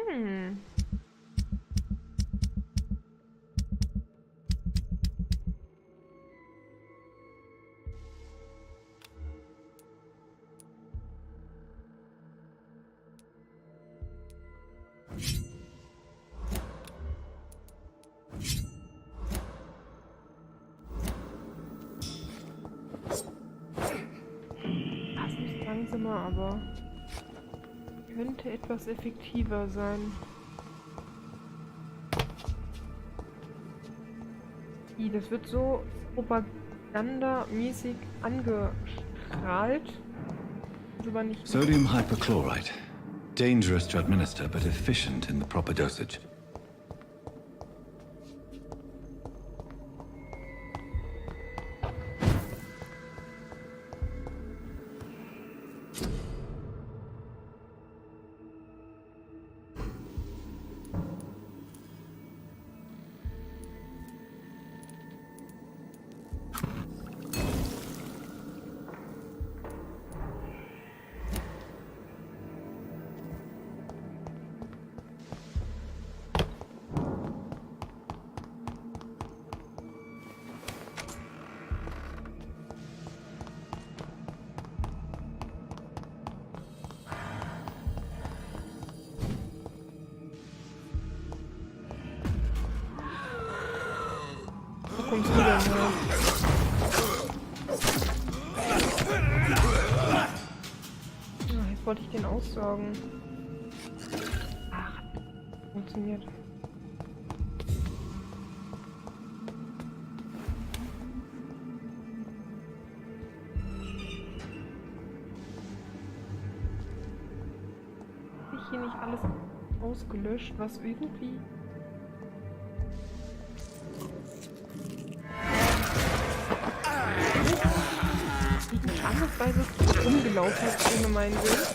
Hm. Das ist langsamer, aber könnte etwas effektiver sein. Das wird so propagandamäßig angestrahlt. Das ist aber nicht. Sodium hypochlorite. Dangerous to administer, but efficient in the proper dosage. Wo kommst du denn her? Ah, jetzt wollte ich den aussaugen. Ach, funktioniert. Habe ich hier nicht alles ausgelöscht, was irgendwie... Andersweise rumgelaufen ist ohne meinen Willen.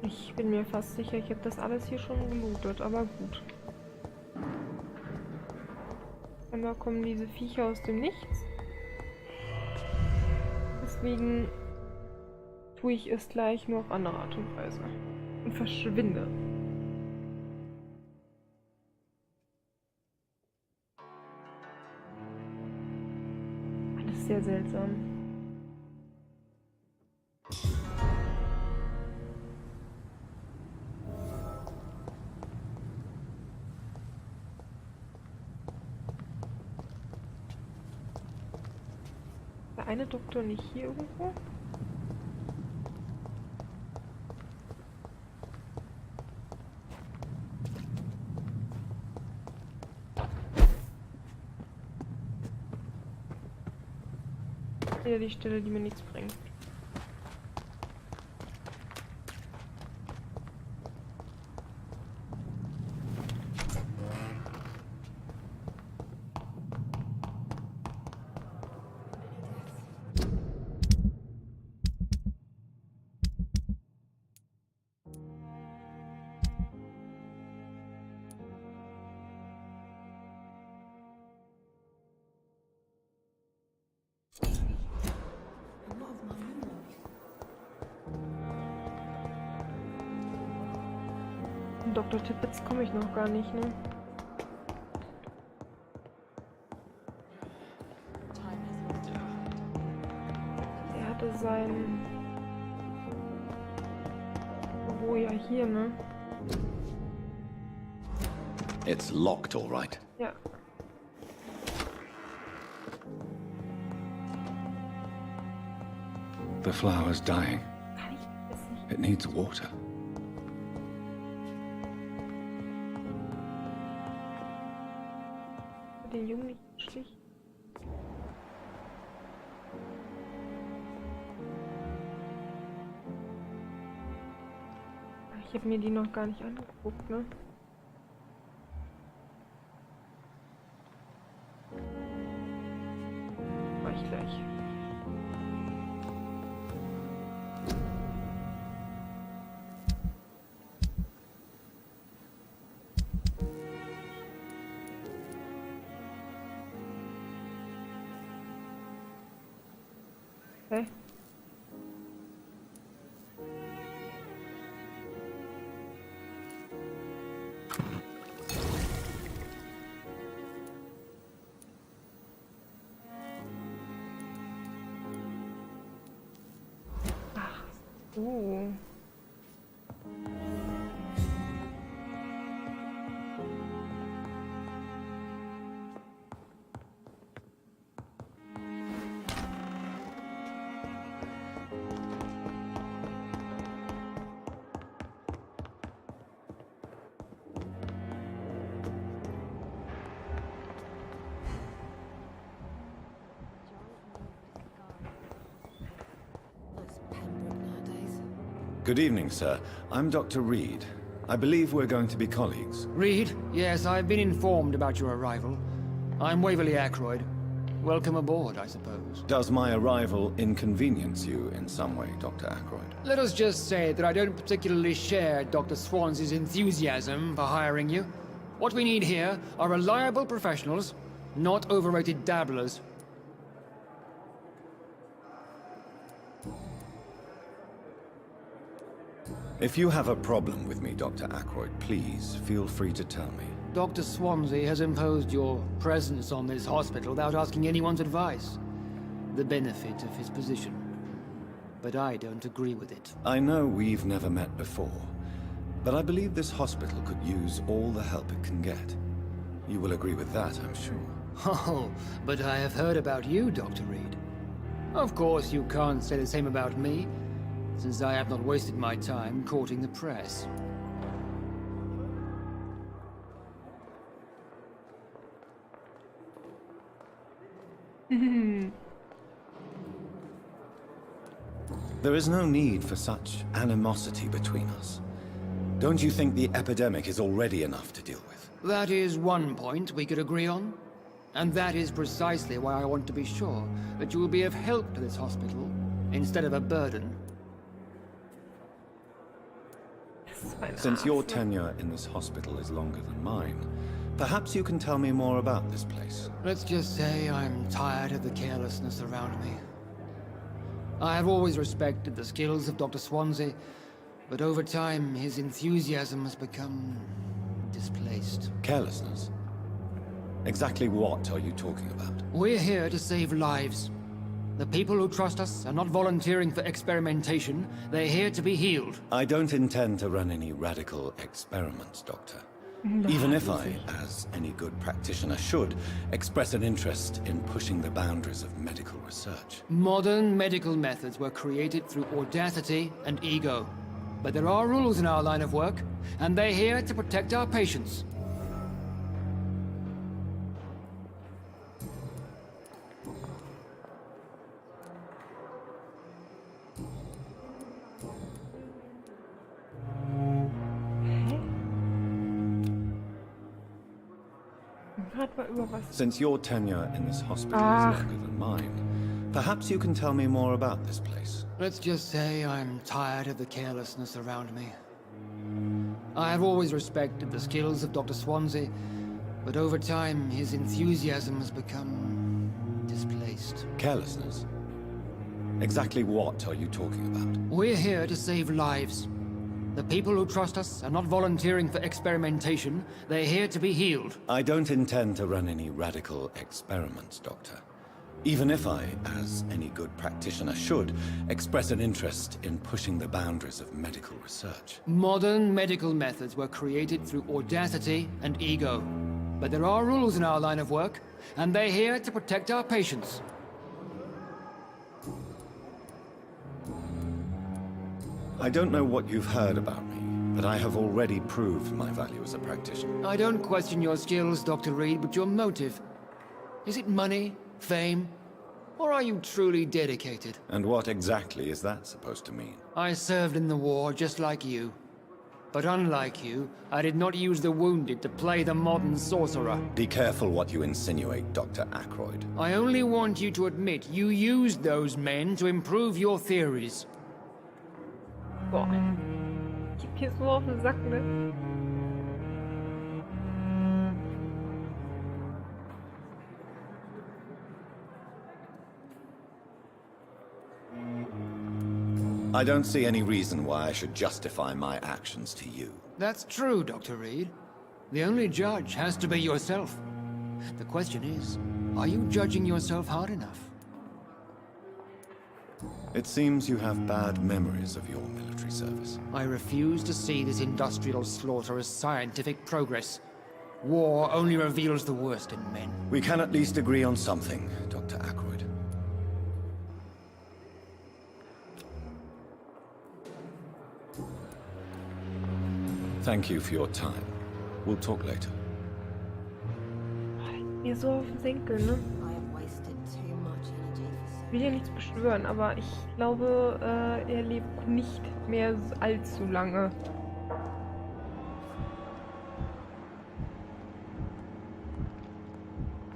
Ich bin mir fast sicher, ich habe das alles hier schon gelootet, aber gut. Einmal kommen diese Viecher aus dem Nichts. Deswegen tue ich es gleich nur auf andere Art und Weise. Und verschwinde. Alles sehr seltsam. Der eine Doktor nicht hier irgendwo? Wieder die Stelle, die mir nichts bringt. Dr. Tippets komme ich noch gar nicht, ne? Er hatte sein Oh ja, hier, ne? It's locked, all right. Ja. The flower's dying. Kann ich das nicht? It needs water. Den Jungen nicht im Stich. Ich habe mir die noch gar nicht angeguckt, ne? Mach ich gleich. Hä? Ach so. Good evening, sir. I'm Dr. Reid. I believe we're going to be colleagues. Reid? Yes, I've been informed about your arrival. I'm Waverly Ackroyd. Welcome aboard, I suppose. Does my arrival inconvenience you in some way, Dr. Ackroyd? Let us just say that I don't particularly share Dr. Swansey's enthusiasm for hiring you. What we need here are reliable professionals, not overrated dabblers. If you have a problem with me, Dr. Ackroyd, please feel free to tell me. Dr. Swansey has imposed your presence on this hospital without asking anyone's advice. The benefit of his position. But I don't agree with it. I know we've never met before, but I believe this hospital could use all the help it can get. You will agree with that, I'm sure. Oh, but I have heard about you, Dr. Reid. Of course, you can't say the same about me, since I have not wasted my time courting the press. There is no need for such animosity between us. Don't you think the epidemic is already enough to deal with? That is one point we could agree on. And that is precisely why I want to be sure that you will be of help to this hospital, instead of a burden. Since your tenure in this hospital is longer than mine, perhaps you can tell me more about this place. Let's just say I'm tired of the carelessness around me. I have always respected the skills of Dr. Swansey, but over time his enthusiasm has become displaced. Carelessness? Exactly what are you talking about? We're here to save lives. The people who trust us are not volunteering for experimentation. They're here to be healed. I don't intend to run any radical experiments, Doctor. Even if I, as any good practitioner should, express an interest in pushing the boundaries of medical research. Modern medical methods were created through audacity and ego. But there are rules in our line of work, and they're here to protect our patients. Since your tenure in this hospital is longer than mine, perhaps you can tell me more about this place. Let's just say I'm tired of the carelessness around me. I have always respected the skills of Dr. Swansey, but over time his enthusiasm has become displaced. Carelessness? Exactly what are you talking about? We're here to save lives. The people who trust us are not volunteering for experimentation. They're here to be healed. I don't intend to run any radical experiments, Doctor. Even if I, as any good practitioner should, express an interest in pushing the boundaries of medical research. Modern medical methods were created through audacity and ego. But there are rules in our line of work, and they're here to protect our patients. I don't know what you've heard about me, but I have already proved my value as a practitioner. I don't question your skills, Dr. Reid, but your motive. Is it money, fame, or are you truly dedicated? And what exactly is that supposed to mean? I served in the war just like you. But unlike you, I did not use the wounded to play the modern sorcerer. Be careful what you insinuate, Dr. Ackroyd. I only want you to admit you used those men to improve your theories. Boah. Gib hier so auf den Sack, ne? I don't see any reason why I should justify my actions to you. That's true, Dr. Reid. The only judge has to be yourself. The question is, are you judging yourself hard enough? It seems you have bad memories of your military service. I refuse to see this industrial slaughter as scientific progress. War only reveals the worst in men. We can at least agree on something, Dr. Ackroyd. Thank you for your time. We'll talk later. Mir so auf den Senkel, ne? Ich will hier nichts beschwören, aber ich glaube, er lebt nicht mehr allzu lange.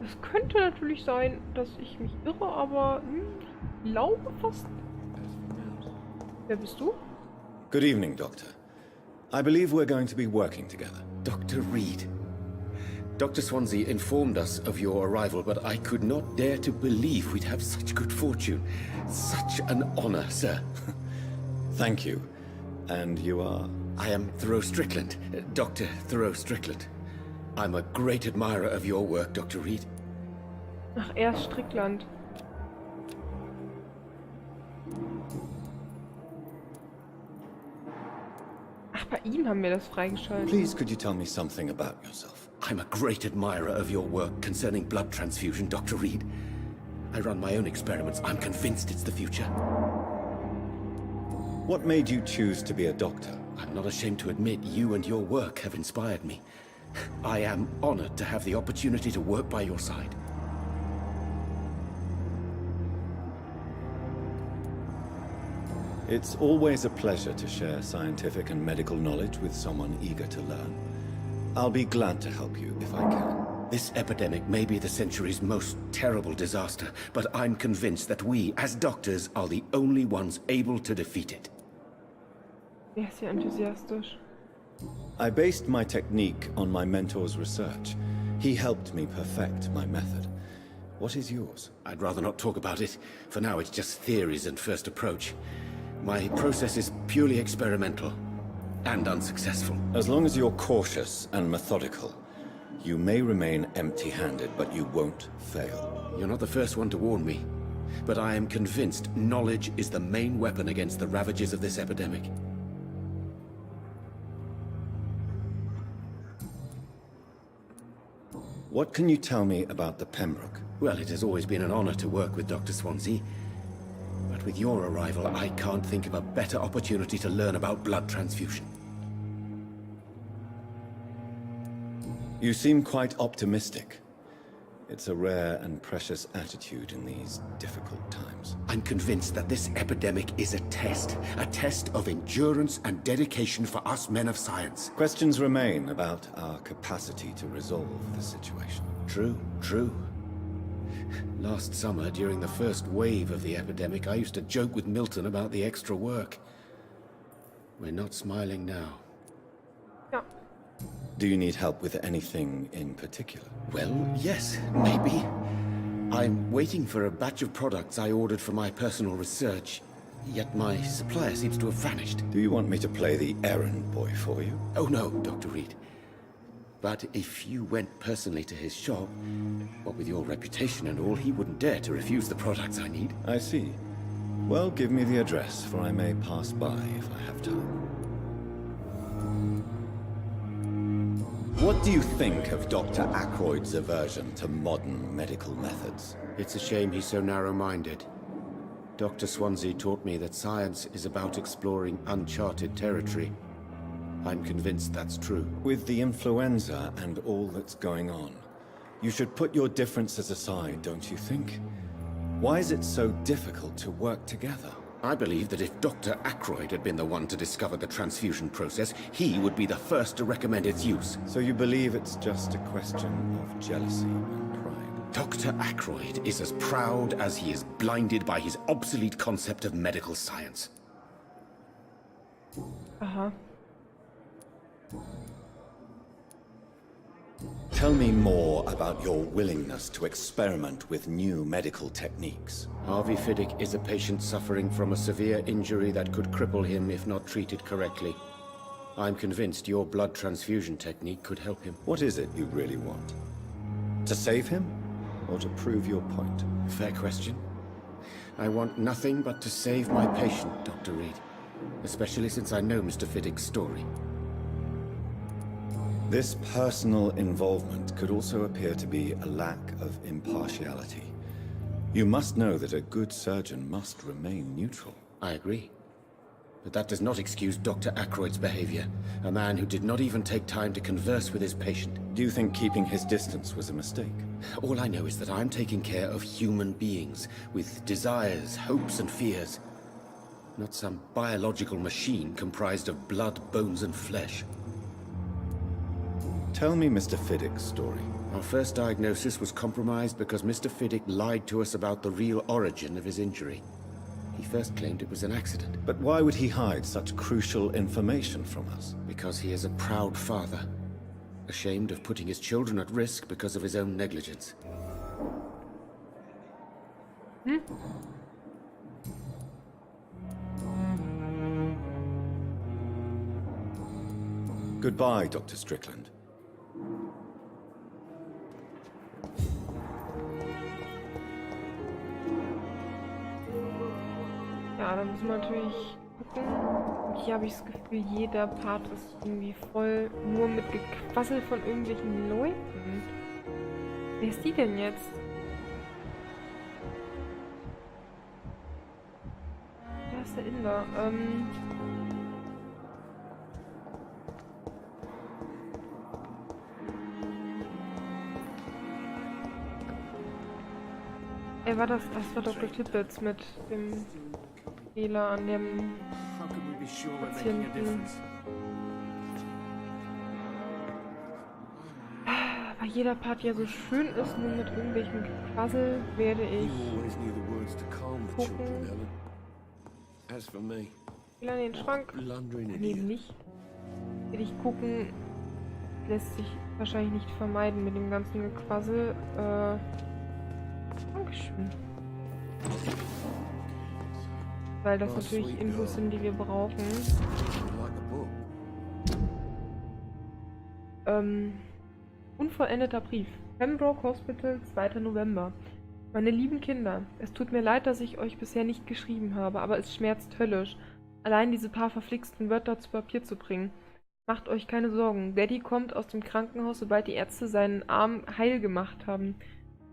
Es könnte natürlich sein, dass ich mich irre, aber ich glaube fast. Wer bist du? Good evening, Doctor. I believe we're going to be working together. Dr. Reid. Dr. Swansea informed us of your arrival, but I could not dare to believe we'd have such good fortune. Such an honor, sir. Thank you. And you are? I am Thoreau Strickland, Dr. Thoreau Strickland. I'm a great admirer of your work, Dr. Reid. Ach, erst Strickland. Ach, bei ihm haben wir das freigeschaltet. Please, could you tell me something about yourself? I'm a great admirer of your work concerning blood transfusion, Dr. Reid. I run my own experiments. I'm convinced it's the future. What made you choose to be a doctor? I'm not ashamed to admit you and your work have inspired me. I am honored to have the opportunity to work by your side. It's always a pleasure to share scientific and medical knowledge with someone eager to learn. I'll be glad to help you if I can. This epidemic may be the century's most terrible disaster, but I'm convinced that we, as doctors, are the only ones able to defeat it. Er ist ja enthusiastisch. I based my technique on my mentor's research. He helped me perfect my method. What is yours? I'd rather not talk about it. For now, it's just theories and first approach. My process is purely experimental and unsuccessful. As long as you're cautious and methodical, you may remain empty-handed, but you won't fail. You're not the first one to warn me, but I am convinced knowledge is the main weapon against the ravages of this epidemic. What can you tell me about the Pembroke? Well, it has always been an honor to work with Dr. Swansea. But with your arrival, I can't think of a better opportunity to learn about blood transfusion. You seem quite optimistic. It's a rare and precious attitude in these difficult times. I'm convinced that this epidemic is a test of endurance and dedication for us men of science. Questions remain about our capacity to resolve the situation. True. Last summer, during the first wave of the epidemic, I used to joke with Milton about the extra work. We're not smiling now. Ja. Do you need help with anything in particular? Well, yes, maybe. I'm waiting for a batch of products I ordered for my personal research, yet my supplier seems to have vanished. Do you want me to play the errand boy for you? Oh no, Dr. Reid. But if you went personally to his shop, what with your reputation and all, he wouldn't dare to refuse the products I need. I see. Well, give me the address, for I may pass by if I have time. What do you think of Dr. Ackroyd's aversion to modern medical methods? It's a shame he's so narrow-minded. Dr. Swansea taught me that science is about exploring uncharted territory. I'm convinced that's true. With the influenza and all that's going on, you should put your differences aside, don't you think? Why is it so difficult to work together? I believe that if Dr. Ackroyd had been the one to discover the transfusion process, he would be the first to recommend its use. So you believe it's just a question of jealousy and pride? Dr. Ackroyd is as proud as he is blinded by his obsolete concept of medical science. Aha. Tell me more about your willingness to experiment with new medical techniques. Harvey Fiddick is a patient suffering from a severe injury that could cripple him if not treated correctly. I'm convinced your blood transfusion technique could help him. What is it you really want? To save him, or to prove your point? Fair question. I want nothing but to save my patient, Dr. Reid. Especially since I know Mr. Fiddick's story. This personal involvement could also appear to be a lack of impartiality. You must know that a good surgeon must remain neutral. I agree. But that does not excuse Dr. Ackroyd's behavior. A man who did not even take time to converse with his patient. Do you think keeping his distance was a mistake? All I know is that I'm taking care of human beings with desires, hopes, and fears. Not some biological machine comprised of blood, bones, and flesh. Tell me Mr. Fiddick's story. Our first diagnosis was compromised because Mr. Fiddick lied to us about the real origin of his injury. He first claimed it was an accident. But why would he hide such crucial information from us? Because he is a proud father, ashamed of putting his children at risk because of his own negligence. Goodbye, Dr. Strickland. Ja, da müssen wir natürlich gucken. Und hier habe ich das Gefühl, jeder Part ist irgendwie voll nur mit Gequassel von irgendwelchen Leuten. Wer ist die denn jetzt? Da ist der Inder. Er war das war Dr. Tippets mit dem Fehler an dem Patienten. Aber jeder Part ja so schön ist, nur mit irgendwelchen Gequassel, werde ich gucken. Fehler in den Schrank. Nee, nicht. Werde ich gucken. Lässt sich wahrscheinlich nicht vermeiden mit dem ganzen Gequassel. Dankeschön. Weil das natürlich Infos sind, die wir brauchen. Unvollendeter Brief. Pembroke Hospital, 2. November. Meine lieben Kinder, es tut mir leid, dass ich euch bisher nicht geschrieben habe, aber es schmerzt höllisch, allein diese paar verflixten Wörter zu Papier zu bringen. Macht euch keine Sorgen. Daddy kommt aus dem Krankenhaus, sobald die Ärzte seinen Arm heil gemacht haben.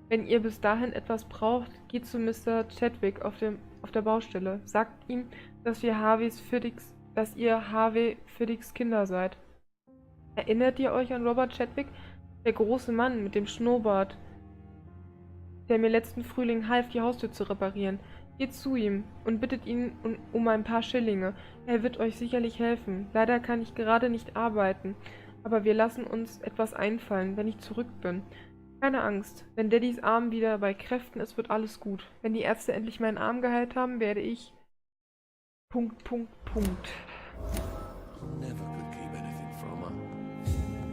Wenn ihr bis dahin etwas braucht, geht zu Mr. Chadwick auf der Baustelle. Sagt ihm, dass ihr Harvey Fiddicks Kinder seid. Erinnert ihr euch an Robert Chadwick? Der große Mann mit dem Schnurrbart, der mir letzten Frühling half, die Haustür zu reparieren. Geht zu ihm und bittet ihn um ein paar Schillinge. Er wird euch sicherlich helfen. Leider kann ich gerade nicht arbeiten, aber wir lassen uns etwas einfallen, wenn ich zurück bin. Keine Angst, wenn Daddys Arm wieder bei Kräften ist, wird alles gut. Wenn die Ärzte endlich meinen Arm geheilt haben, werde ich... Punkt.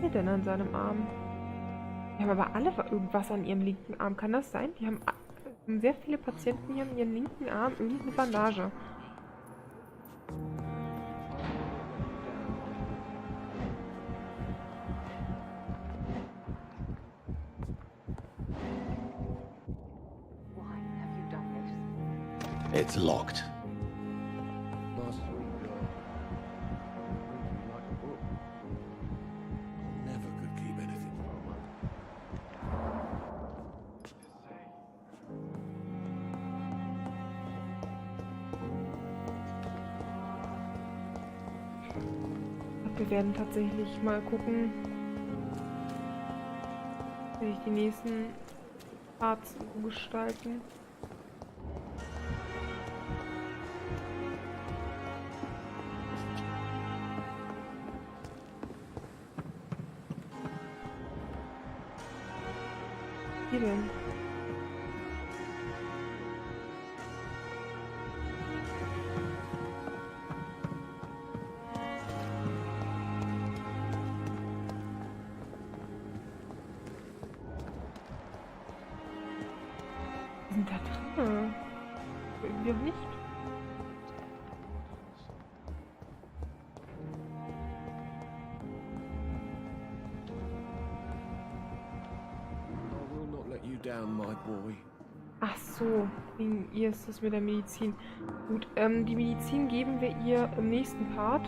Was denn an seinem Arm? Die haben aber alle irgendwas an ihrem linken Arm. Kann das sein? Die haben sehr viele Patienten hier an ihrem linken Arm irgendeine Bandage. It's locked. Never could keep anything from her. Wir werden tatsächlich mal gucken, wie sich die nächsten Parts gestalten. Hier denn? Die sind da drin. Irgendwie auch nicht. I will not let you down, my boy. Ach so, wegen ihr ist das mit der Medizin. Gut, die Medizin geben wir ihr im nächsten Part.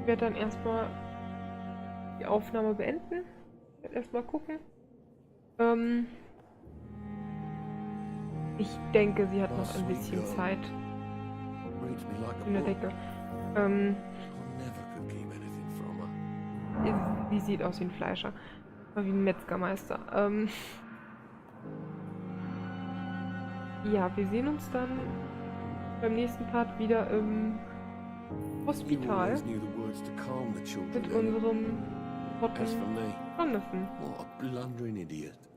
Ich werde dann erstmal die Aufnahme beenden. Ich werde erstmal gucken. Ich denke, sie hat noch ein bisschen Zeit Reads me like a in der book. Decke. I never could keep anything from her. Sie sieht aus wie ein Fleischer. Oder wie ein Metzgermeister. Ja, wir sehen uns dann beim nächsten Part wieder im You Hospital always knew the words to calm the children. mit Ellen. unserem As for Rotten me, Jonathan. what a blundering idiot.